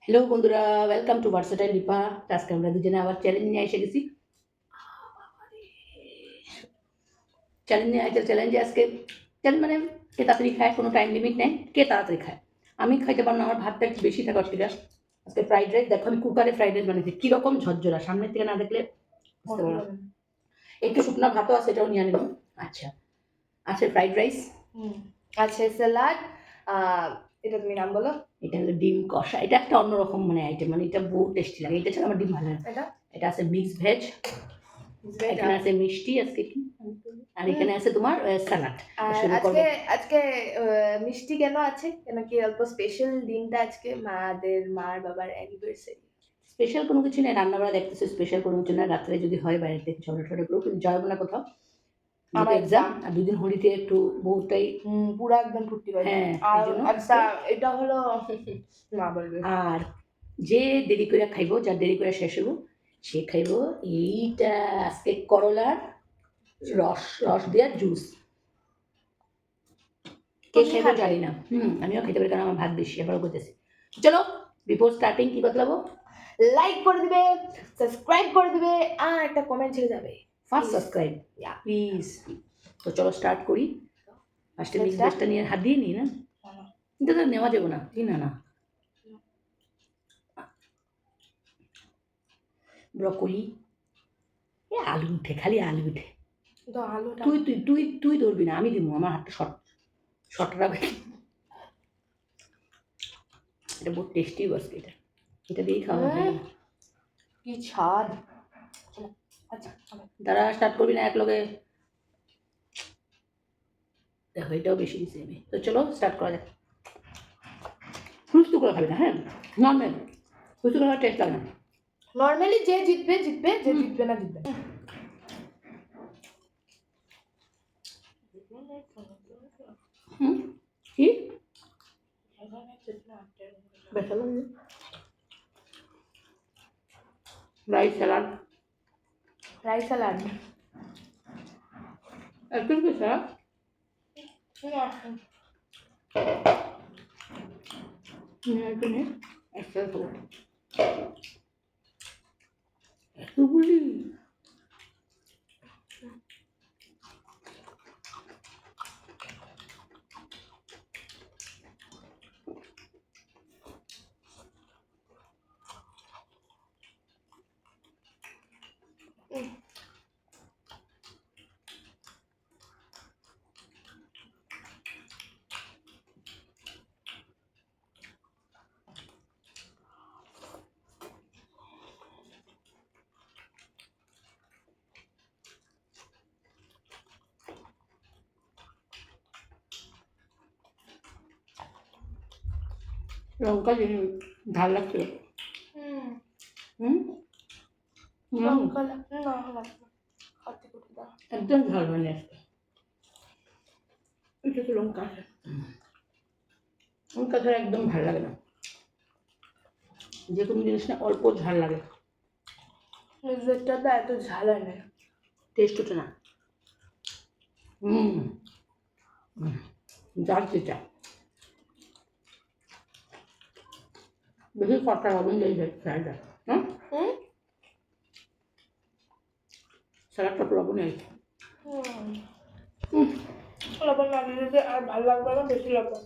Hello বন্ধুরা, welcome to versatile Dipa. আজকে আমরা দুজনে আবার চ্যালেঞ্জ নিয়ে এসে গেছি। চ্যালেঞ্জে আজকে চ্যালেঞ্জ মানে কে তাড়াতাড়ি খায়, কোনো টাইম লিমিট নেই, কে তাড়াতাড়ি খায়। আমি খাইতে পারবো না, আমার ভাতটা একটু বেশি থাকা অসুবিধা। আজকে ফ্রাইড রাইস, দেখো আমি কুকারে ফ্রাইড রাইস বানিয়েছি, কীরকম ঝরঝরা, সামনের থেকে না দেখলে বুঝতে পারো। একটু শুকনো ভাতও আছে, এটাও নিয়ে নেব। আচ্ছা আছে ফ্রাইড রাইস, আছে স্যালাড, এটা তুমি নাম বলো। এটা হলো ডিম কষা, এটা একটা অন্যরকম মানে আইটেম, মানে এটা বহু টেস্টি লাগে। এটা ছাড়া আমার ডিম ভালো লাগে। এটা আছে মিক্স ভেজ, এখানে আছে মিষ্টি আজকে কি, আর এখানে আছে তোমার স্যালাড। আজকে মিষ্টি কেন আছে, কেন কি অল্প স্পেশাল দিনটা আজকে মার বাবার অ্যানিভার্সারি। স্পেশাল কোনো কিছু নেই, রান্নাবাড়া দেখতেছে, স্পেশাল কোনো কিছু না। রাত্রে যদি হয় বাইরে থেকে ঝগড়া টগড়া করবো, কিন্তু যাবো না কোথাও, আমার এক্সাম আর দুদিন হোলিতে একটু বহুটাই পুরো একদম ফুর্তি পাই। হ্যাঁ, আচ্ছা এটা হলো মা বলবে। আর যে দেরি করে খাইবো, যার দেরি করে শেষ হবো, সে খাইবো এইটা আজকে করলার রস দেওয়ার জুস। কে খাইবো জানি না, আমিও খেতে পারি, কারণ আমার ভাত বেশি, আবারও করতেছি। চলো বিফোর স্টার্টিং কি বদলাবো, লাইক করে দিবে, সাবস্ক্রাইব করে দিবে, আর একটা কমেন্ট ছেড়ে যাবে। First subscribe please. তো চলো স্টার্ট করি। ফার্স্টে মিক্স ভেজটা নিয়ে হাত দিয়ে নিই না, এটা তো নেওয়া যাবো না, কি না না। ব্রকলি, এ আলু উঠে, খালি আলু উঠে। তুই তুই তুই তুই ধরবি না, আমি দিব, আমার হাতটা শর্ট রাখবে। এটা বহুত টেস্টি বসবে, এটা দিয়েই খাওয়া হবে। কি স্বাদ। আচ্ছা দাঁড়া, স্টার্ট করবি না এক লগে, দেখো এটাও বেশি দিচ্ছি আমি। তো চলো স্টার্ট করা যাক। ফুলস্তু করে খাবি না, হ্যাঁ নর্মাল ফুলস্তু করে টেস্ট লাগে না। নর্মালি যে জিতবে জিতবে, যে জিতবে না জিতবে। কি বেসন রাইস স্যালাড, একটু কি স্যালাড একটু বলি। লঙ্কা ঝাল লাগছে, একদম ঝাল হয়নি আজকে। এটা তো লঙ্কা আছে, লঙ্কা ছাড়া একদম ভাল লাগে না, যে কোনো জিনিস না অল্প ঝাল লাগে। যেটা এত ঝাল হয় না, টেস্ট ওঠে না। ঝাল চিটা বেশি কটা লবণ দিয়ে স্যালাডটা, হ্যাঁ স্যালাডটা তো লবণ আছে। লবণ না দিলে আর ভালো লাগবে না, বেশি লবণ।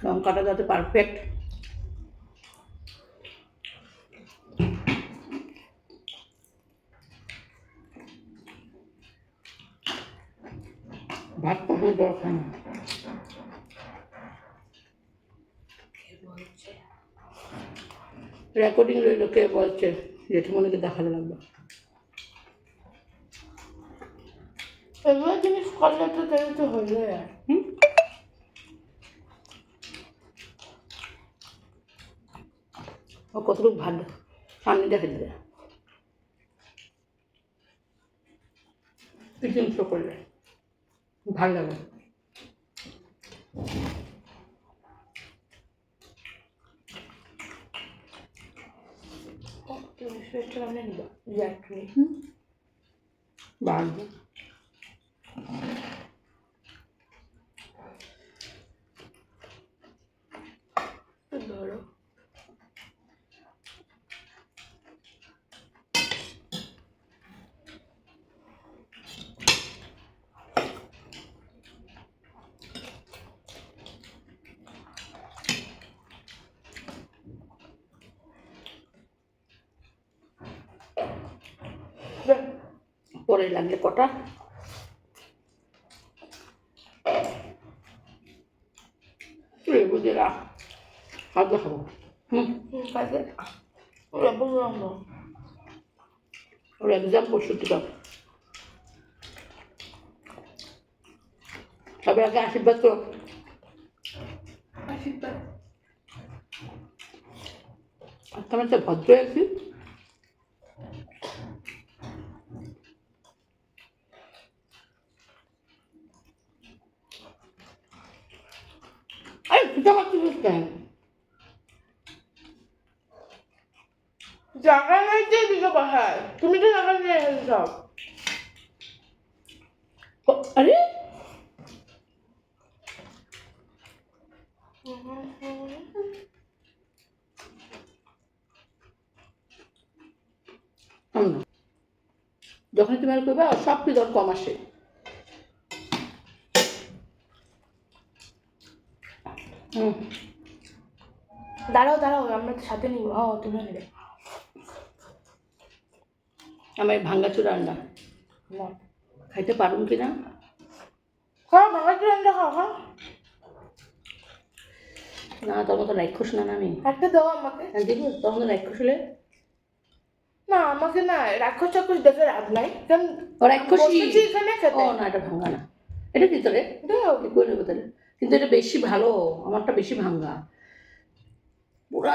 লঙ্কাটা যাতে পারফেক্ট, ভাত কখনো দরকার না। রেকর্ডিং রইল, কে বলছে জেঠিমনিকে দেখালে লাগবে। এগুলো জিনিস করলে তো তাহলে তো হয়ে যায়। ও কতটুকু ভাত সামনে দেখে দেবে, টিফিন শো করলে ভাল লাগে। বাড়বে ধরো পরে লাগলে কটা লেবু দিয়ে রাখ খাদ্য খাবো। কালকে ওর এক্সাম পরশু থেকে। তবে আগে আশীর্বাদ তো আশীর্বাদ আমি তো ভদ্র আছি। আরে পিঠা মারছিস কেন? জায়গা নাই যে দিকে বাসায় তুমি তো জায়গা নিয়ে এসেছ সব আরে যখন তুমি আর করবে সব কি দর কম আসে। দাঁড়াও দাঁড়াও আমরা তো সাথে নিব তুমি নেবে আমার ভাঙ্গাচুরা আন্ডা না খাইতে পারুম কিনা? খাও ভাঙা চিরানটা খাও খাও না তোর মতো রাক্ষস না আমি। একটা দাও আমাকে দিব তোর মতো রাক্ষস হলে না আমাকে না রাক্ষস চাক্ষস দেখে লাভ নাই কারণ ও রাক্ষসী। বসেছি এখানে খেতে ও না এটা ভাঙ্গা না, এটা কি তোরে দাও করে নেবো তাহলে। কিন্তু এটা বেশি ভালো, আমারটা বেশি ভাঙ্গা, পুরা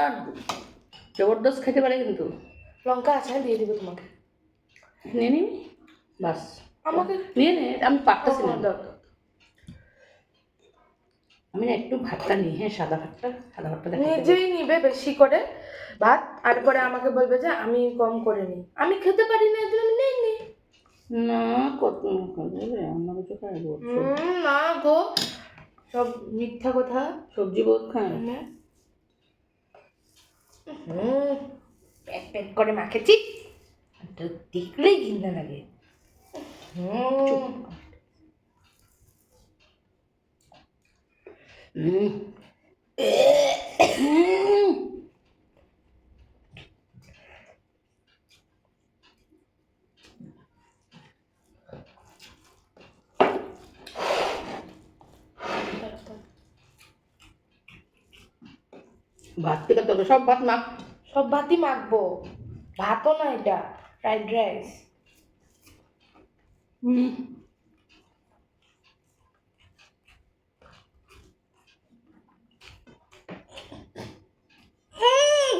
জবরদস্ত খেতে পারে কিন্তু। লঙ্কা আছে দিয়ে দিব তোমাকে নিয়ে নিবি বাস আমাকে নিয়ে নে, আমি পারতেছি না। দাও আমি না একটু ভাতটা নিই, হ্যাঁ সাদা ভাতটা দেখা নিজেই নিবে বেশি করে ভাত আর পরে আমাকে বলবে যে আমি কম করে নিই, আমি খেতে পারি না এজন্য আমি নেই নি না কত অন্য কিছু খাইবো। না গো সব মিথ্যা কথা সবজি বহুত খায়। প্যাক প্যাক করে মাখেছি তো দেখলেই ঘৃণা লাগে ভাত থেকে তোকে সব ভাত মাখ। সব ভাতই মাখবো, ভাতও না এটা ফ্রাইড রাইস।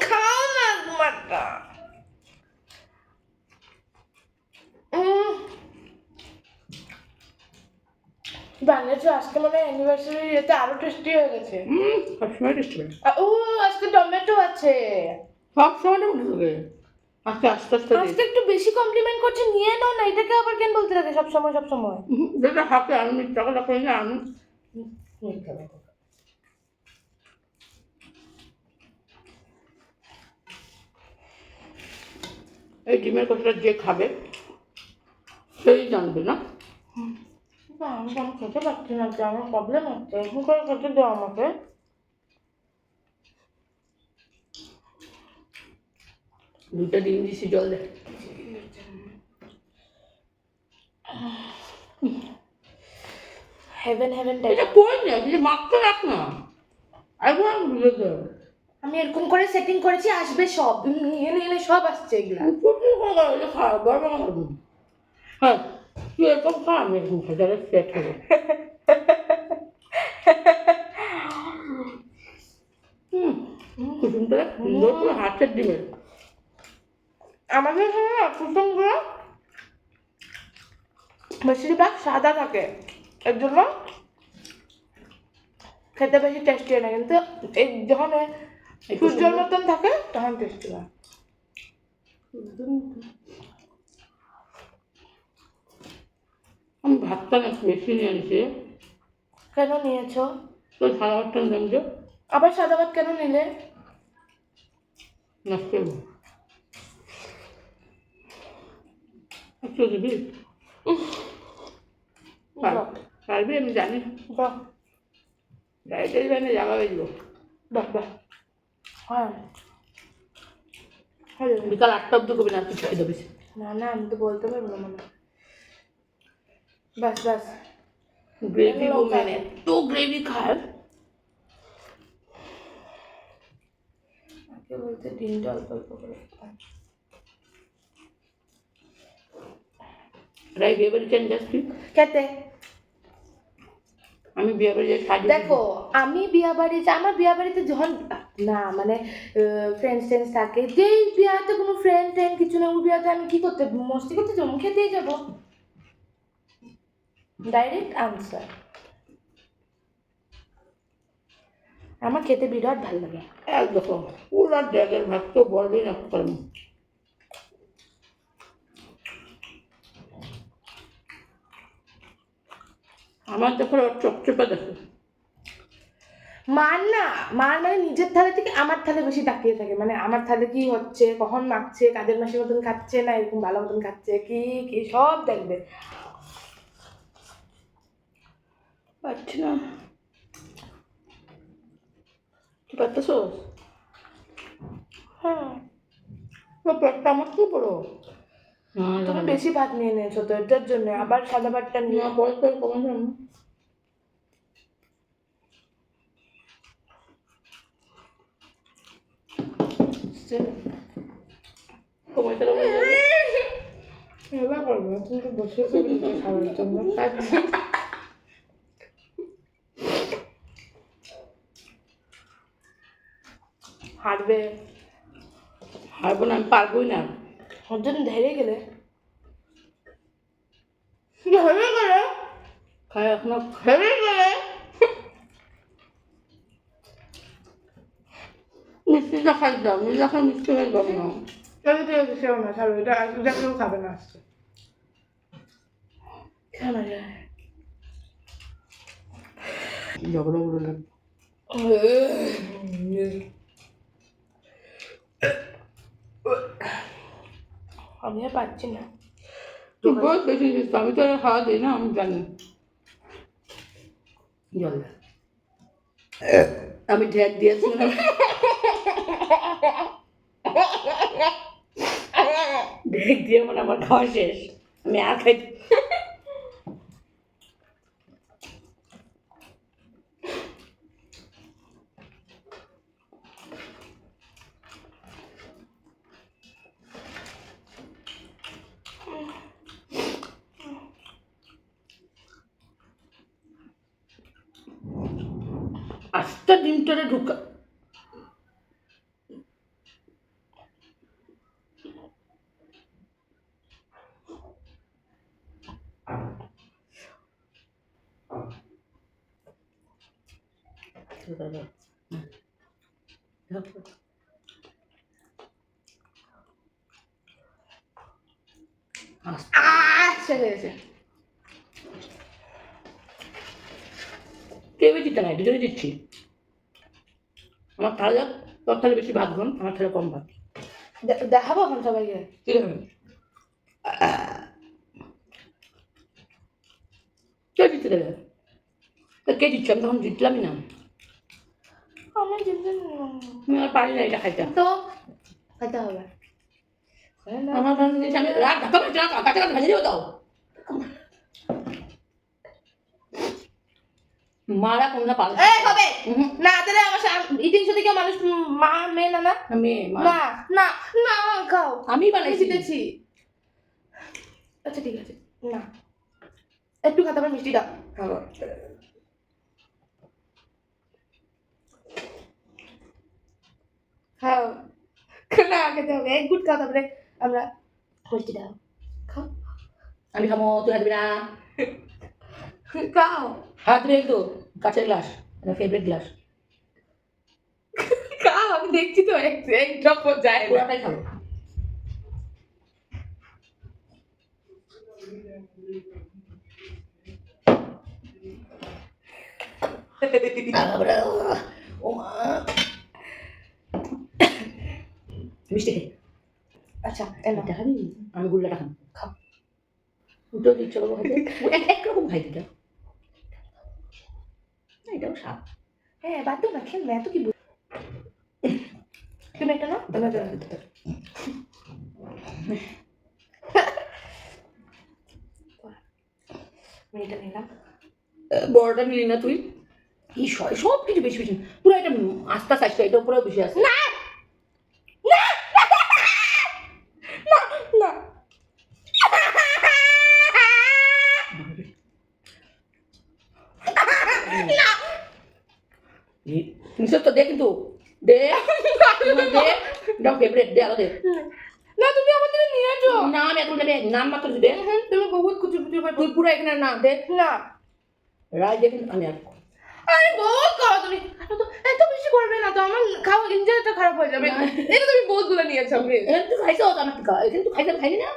খাও না তোমারটা। বানিয়েছো আজকে মানে অ্যানিভার্সারি এটা আরো টেস্টি হয়ে গেছে। সবসময় টেস্ট করে, ও আজকে টমেটো আছে, সব সময় মনে থাকে। আজকে আস্তে আস্তে আজকে একটু বেশি কমপ্লিমেন্ট করছে, নিয়ে নাও না, এটাকে আবার কেন বলতে থাকে সব সময় সব সময়। যেটা হাতে আমি টাকাটা করে না আমি এই ডিমের কষাটা যে খাবে সেই জানবে না। আমি খেতে পারছি না, আমার প্রবলেম হচ্ছে, এখন করে খেতে দাও আমাকে। দুইটা ডিম দিছি, জল দে। হেভেন হেভেন এটা কই না, এটা মাখতে রাখ না, একবার বুঝে দে। আমি এরকম করে সেটিং করেছি, আসবে সব নিয়ে নিয়ে সব আসছে এগুলা। হ্যাঁ তুই এরকম খা, আমি এরকম খাই, তাহলে সেট হবে। কুসুমটা সুন্দর করে হাতের ডিমের। আমাদের এখানে না কুসুমগুলো বেশিরভাগ সাদা থাকে, এর জন্য খেতে বেশি টেস্টি হয় না, কিন্তু এই যখন সূর্যের মতন থাকে তখন টেস্টি হয়। আমি ভাতটা না বেশি নিয়ে আনছি। কেন নিয়েছো? তো সারা ভাতটা নেব যে আবার সাদা ভাত কেন নিলে? নষ্ট করবো একটু দিবি পারবি আমি জানি বাহ রাইটাই জানি জামা বেজবো বাহ বাহ হ্যাঁ হ্যালো বিকাল 8টা অব্দি করবি না আর কিছু খেতে বেশি না না আমি তো বলতে পারবো না মনে বাস বাস গ্রেভি ওমেন এত গ্রেভি খায় আগে বলতে ডিমটা অল্প অল্প করে রাই বিয়ে বাড়ি কেন যাচ্ছি খেতে আমি বিয়ে বাড়ি যাই সাজি দেখো আমি বিয়া বাড়ি আমার বিয়া বাড়িতে যখন না মানে ফ্রেন্ডস টেন্স থাকে যেই বিয়াতে কোনো ফ্রেন্ড ট্রেন্ড কিছু না ওই বিয়াতে আমি কি করতে মস্তি করতে যাবো খেতেই যাবো ডাইরেক্ট আনসার আমার খেতে বিরাট ভালো লাগে একদম পুরো ড্যাগের ভাত তো বলবেই না পারবো আমার যখন ওর চপচপা দেখো মার না মার মানে নিজের থালে থেকে আমার থালে বেশি তাকিয়ে থাকে মানে আমার থালে কি হচ্ছে কখন মাখছে কাজের মাসের মতন খাচ্ছে না এরকম ভালো মতন খাচ্ছে কি কি সব দেখবে পাচ্ছি না কি পারতেছো হ্যাঁ পেটটা আমার কি বড় তুমি বেশি ভাত নিয়ে নিয়েছো তো এটার জন্য আবার সাদা ভাতটা নিয়ে পরে করে কমে যাবো কমাইতে হবে এবার করবো তুমি তো বসে খাওয়ার জন্য হারবে হারবো না আমি পারবোই না ওর জন্য ধেরে গেলে ধরে গেলে খাই এখনো ধরে গেলে মিষ্টিটা খাই দাও মিষ্টি খাই মিষ্টি হয়ে যাবে না ঠিক আছে সেও না ছাড়ো এটা এটা কেউ খাবে না আজকে কেন যায় ঝগড়া করে লাগবে আমি আর পাচ্ছি না তুই বহুত বেশি দিস আমি তো আর খাওয়া দিই না আমি জানি জল দে। আমি ঢেক দিয়েছি না ঢেক দিয়ে মানে আমার খাওয়া শেষ আমি আর খাই আস্তে ডিমটারে ঢুকা শেষ হয়ে গেছে কে বেশি নাই দুজনে দিচ্ছি আমার থালা তোর থালে বেশি ভাত ঘন আমার থালে কম ভাত দেখাবো এখন সবাইকে ঠিক আছে কে জিততে দেবে কে দিচ্ছে আমি তখন জিতলামই না আমি জিততে আমি আর পারি না এটা খাইতে তো খেতে হবে আমার ভালো জিনিস আমি রাত ঢাকা ভাজি না কাঁচা কাঁচা ভাজি দিও দাও মারা কোন না পারে এই হবে না তাহলে আমার ইটিং শো থেকে মানুষ মা মেয়ে না না আমি না না না খাও আমি বানাইছি জিতেছি আচ্ছা ঠিক আছে না একটু খাতে আমার মিষ্টি দাও খাও না খেতে হবে এক গুড খাও তারপরে আমরা মিষ্টি দাও খাও আমি খাবো তুই হাত দিবি না খাও হাত দিবি একটু কাঁচের গ্লাস আমার ফেভারিট গ্লাস খাও আমি দেখছি তো এক ড্রপ যায় না পুরাটাই খাবো ও মা মিষ্টি খেয়ে আচ্ছা এলো এটা খাবি আমি গুল্লাটা খাবো খাও। উঠে ইচ্ছা করবো খাইতে একরকম খাই দিটা এটাও স্বাদ হ্যাঁ বাদ দাও না খেল না এত কি তুমি একটা না আমি একটা নাও। আমি এটা নিলাম বড়টা নিলি না তুই কি সব কিছু বেশি বেশি পুরো এটা আস্তা সাইজটা এটা উপরেও বেশি আছে না না না নিশ্চয় তো দে কিন্তু দে দে দাও ফেভারিট দে আরো দে না তুমি আমাদের নিয়েছো না আমি এখন দেবে নাম মাত্র দে তুমি বহুত কুচু কুচু করে তুই পুরো এখানে না দে না রায় দেখুন আমি আর আরে বহুত করো তুমি এত বেশি করবে না তো আমার খাওয়া এনজয়টা খারাপ হয়ে যাবে এটা তুমি বহুত গুলো নিয়েছো প্লিজ এখানে তুই খাইছো আমার এখানে তুই খাইতে খাইনি না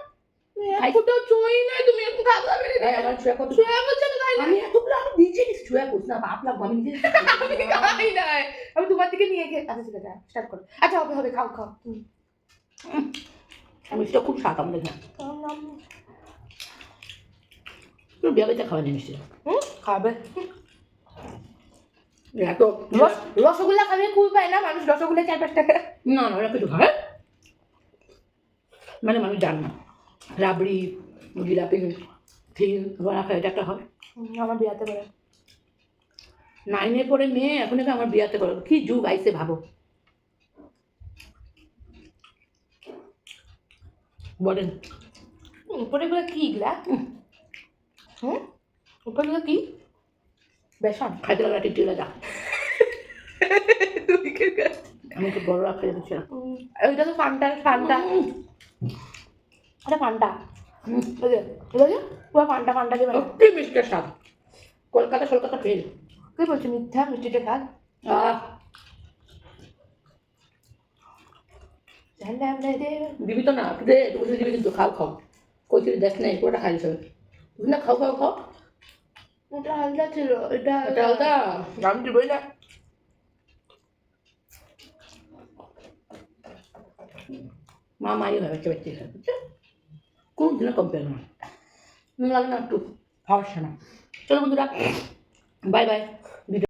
কোথাও চুই নাই তুমি এখন খাওয়া যাবে না আমার ছুঁয়া কত শুয়ে বলছো তো তাই না আমি এতগুলো আমি নিজে ছুঁয়া করছি না বাপ লাগবো আমি নিজে আমি খাই নাই আমি তোমার থেকে নিয়ে খেয়ে আচ্ছা ঠিক আছে স্টার্ট করো আচ্ছা হবে হবে খাও খাও আমি সেটা খুব স্বাদ আমাদের এখানে তোর বিয়ে বাড়িতে খাওয়া জিনিস খাবে এত রসগোল্লা খাবে খুব পায় না মানুষ রসগোল্লা 4-5 টাকা না না ওরা কিছু খায় মানে মানুষ জান না রাবড়ি জিলাপি থিল ওরা খায় এটা একটা হয় আমার বিয়াতে করে 9-এ পড়ে মেয়ে এখন এসে আমার বিয়াতে করে কি যুগ আইসে ভাবো বলেন উপরে গুলো কি এগুলা উপরে গুলো কি বেসন খাইতে লাগা টিটিলা যা তুমি কি আমি তো বড় রাখতে দিচ্ছি না ওইটা তো ফান্টা ফান্টা এটা ফান্টা পুরো ফান্টা ফান্টা দিয়ে বানায় সত্যি মিষ্টির স্বাদ কলকাতা ফেল কে বলছে মিথ্যা মিষ্টিটা খাক দিবি তো না তুই দে একটু দিবি কিন্তু খাও কই তুই দেখ নাই পুরোটা খাই দিছে না খাও ওটা হালকা ছিল এটা এটা আলাদা আমি দিবই না মা মাই হয় বাচ্চা বাচ্চা খায় বুঝছো কোন দিনও কম্পেয়ার না লাগে না একটু খাওয়ার না চলো বন্ধুরা বাই বাই